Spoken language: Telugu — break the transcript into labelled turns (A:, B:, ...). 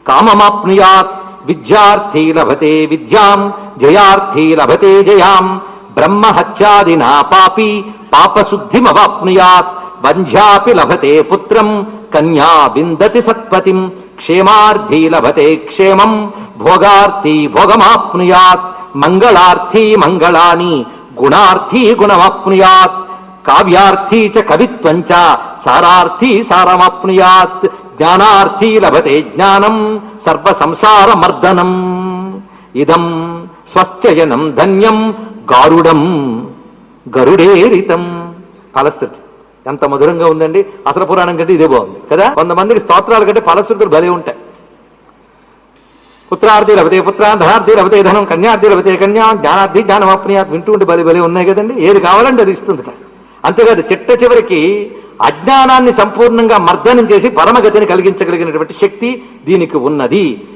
A: కామమాప్నుయాత్. విద్యార్థీ లభతే విద్యాం, జయార్థీ లభతే జయాం. బ్రహ్మహత్యాదినా పాపి పాపశుద్ధిమవాప్నుయాత్. వంధ్యాపి లభతే పుత్రం, కన్యా విందతి సత్పతిం. క్షేమార్థీ లభతే క్షేమం, భోగార్థీ భోగమాప్నుయాత్. మంగళార్థీ మంగళాని, గుణార్థీ గుణమాప్నుయాత్. కావ్యార్థీ చ కవిత్వం చ, సారార్థీ సారమాప్నుయాత్. జ్ఞానార్థీ లభతే జ్ఞానం, సర్వ సంసారమర్దనం. ఇదం స్వశ్చయనం ధన్యం, గారుడం గరుడేరితం. ఫలశ్రుతి ఎంత మధురంగా ఉందండి. అసలు పురాణం కంటే ఇదే బాగుంది కదా. కొంతమందికి స్తోత్రాల కంటే ఫలశ్రుతులు భలే ఉంటాయి. పుత్రార్థి లభతే పుత్ర, ధనార్థి లభతే ధనం, కన్యార్థి లభతే కన్యా, జ్ఞానార్థి జ్ఞానమాప్నుయాత్. వింటూ ఉంటే భలే భలే ఉన్నాయి కదండి. ఏది కావాలంటే అది ఇస్తుంది. అంతేకాదు చిట్ట చివరికి అజ్ఞానాన్ని సంపూర్ణంగా మర్దనం చేసి పరమగతిని కలిగించగలిగినటువంటి శక్తి దీనికి ఉన్నది.